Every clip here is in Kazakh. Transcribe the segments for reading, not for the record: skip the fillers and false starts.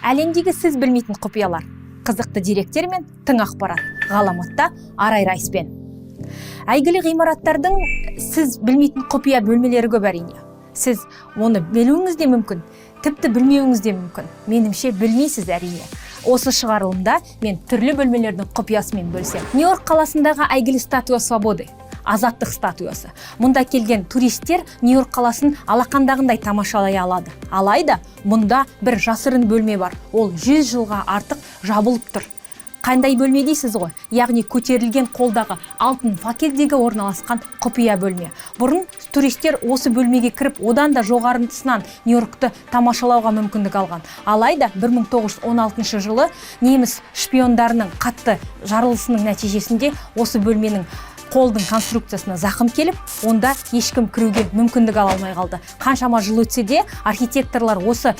Әлемдегі сіз білмейтін құпиялар, қызықты деректер мен тың ақпарат ғаламатта Арай Райспен. Әйгілі ғимараттардың сіз білмейтін құпия бөлмелері көп әрине. Сіз оны білуіңіз де мүмкін, тіпті білмеуіңіз де мүмкін. Менімше білмейсіз әрине. Осы шығарылымда мен түрлі бөлмелердің құпиясымен бөлсем. Нью-Йорк қаласындағы әйгілі статуя свободы, азаттық статуясы. Мұнда келген туристер Нью-Йорк қаласын алақандағындай тамашалай алады. Алайда мұнда бір жасырын бөлме бар. Ол 100 жылға артық жабылып тұр. Қандай бөлме дейсіз ғой? Яғни көтерілген қолдағы алтын факелдегі орналасқан құпия бөлме. Бұрын туристер осы бөлмеге кіріп, одан да жоғарысынан Нью-Йоркты тамашалауға мүмкіндік алған. Алайда 1916 жылы неміс шпиондарының қатты жарылысының нәтижесінде осы бөлменің қолдың конструкциясына зақым келіп, онда ешкім кіруге мүмкіндік ала алмай қалды. Қаншама жыл өтсе де архитекторлар осы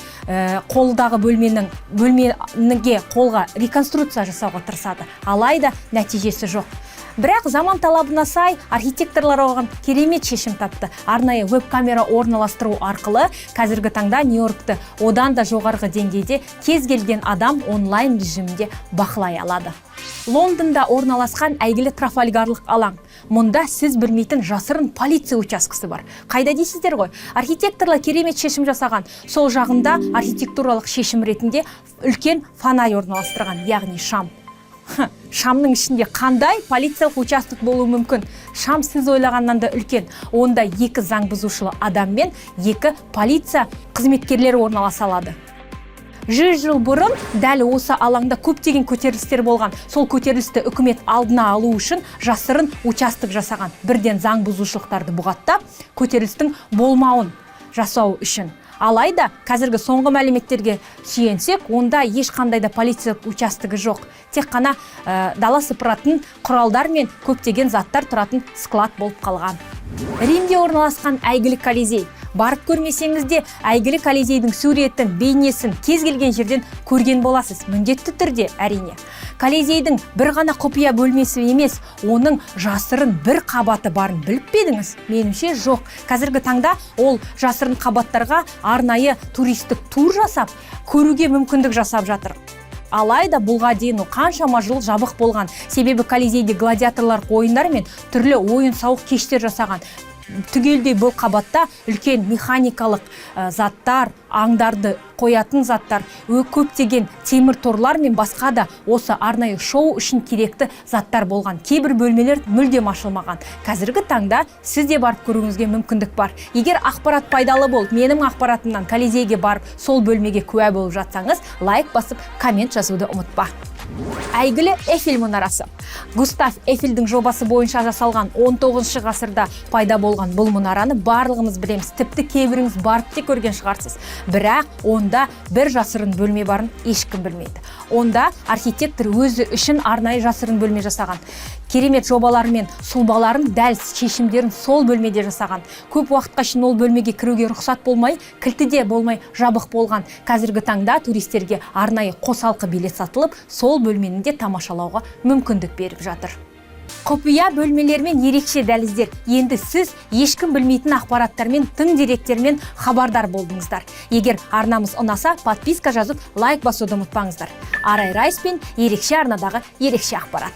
қолдағы бөлмеге қолға реконструкция жасауға тырысады. Алайда нәтижесі жоқ. Бірақ заман талабына сай архитекторлар оған керемет шешім тапты. Арнайы веб-камера орналастыру арқылы қазіргі таңда Нью-Йоркты одан да жоғарғы деңгейде кез келген адам онлайн режимінде бақылай алады. Лондонда орналасқан әйгілі Трафальгарлық алаң. Мұнда сіз білмейтін жасырын полиция учаскесі бар. Қайда дейсіздер ғой? Архитекторлар керемет шешім жасаған. Сол жағында архитектуралық шешім ретінде үлкен фонарь орналастырған, яғни шам. Шамның ішінде қандай полициялық участок болуы мүмкін? Шам сіз ойлағаннан да үлкен. Онда 2 заң бұзушылы адам мен 2 полиция қызметкерлері орналаса алады. 100 жыл бұрын дәл осы алаңда көптеген көтерілістер болған. Сол көтерілісті үкімет алдына алу үшін жасырын участок жасаған. Бірден заң бұзушылықтарды бұғаттап, көтерілістің болмауын жасау үшін. Алайда қазіргі соңғы мәліметтерге сүйенсек, онда ешқандай да полиция участогы жоқ. Тек қана дала сыпыратын құралдар мен көптеген заттар тұратын склад болып қалған. Римде орналасқан әйгілі Колизей. Барып көрмесеңіз де әйгілі Колизейдің суретін, бейнесін кез келген жерден көрген боласыз. Міндетті түрде әрине. Колизейдің бір ғана құпия бөлмесі емес, оның жасырын бір қабаты барын біліп пе едіңіз? Меніңше жоқ. Қазіргі таңда ол жасырын қабаттарға арнайы туристік тур жасап, көруге мүмкіндік жасап жатыр. Алайда бұлға дейін қаншама жыл жабық болған. Себебі Колизейде гладиаторлар ойындар мен түрлі ойын-сауық кештер жасаған. Түгелдей бұл қабатта үлкен механикалық заттар, аңдарды қоятын заттар, көптеген темір торлар мен басқа да осы арнайы шоу үшін керекті заттар болған. Кейбір бөлмелер мүлдем ашылмаған. Қазіргі таңда сізде барып көруіңізге мүмкіндік бар. Егер ақпарат пайдалы болып, менің ақпаратымнан Колизейге барып, сол бөлмеге куә болып жатсаңыз, лайк басып, коммент жазуды ұмытпа. Әйгілі Эйфель мұнарасы. Густав Эйфельдің жобасы бойынша жасалған 19 ғасырда пайда болған бұл мұнараны барлығымыз білеміз. Тіпті кейбіріңіз барып те көрген шығарсыз. Бірақ онда бір жасырын бөлме барын ешкім білмейді. Онда архитектор өзі үшін арнайы жасырын бөлме жасаған. Керемет жобалары мен сұлбаларын дәл шешімдерін сол бөлмеде жасаған. Көп уақытқа шейін ол бөлмеге кіруге рұқсат болмай, кілті де болмай жабық болған. Қазіргі таңда туристерге арнайы қосалқы билет сатылып, сол бөлмені де тамашалауға мүмкіндік беріп жатыр. Құпия бөлмелермен ерекше дәліздер. Енді сіз ешкім білмейтін ақпараттармен, тың деректермен хабардар болдыңыздар. Егер арнамыз ұнаса, подписка жазып, лайк басуды ұмытпаңыздар. Арай Райспен ерекше арнадағы ерекше ақпарат.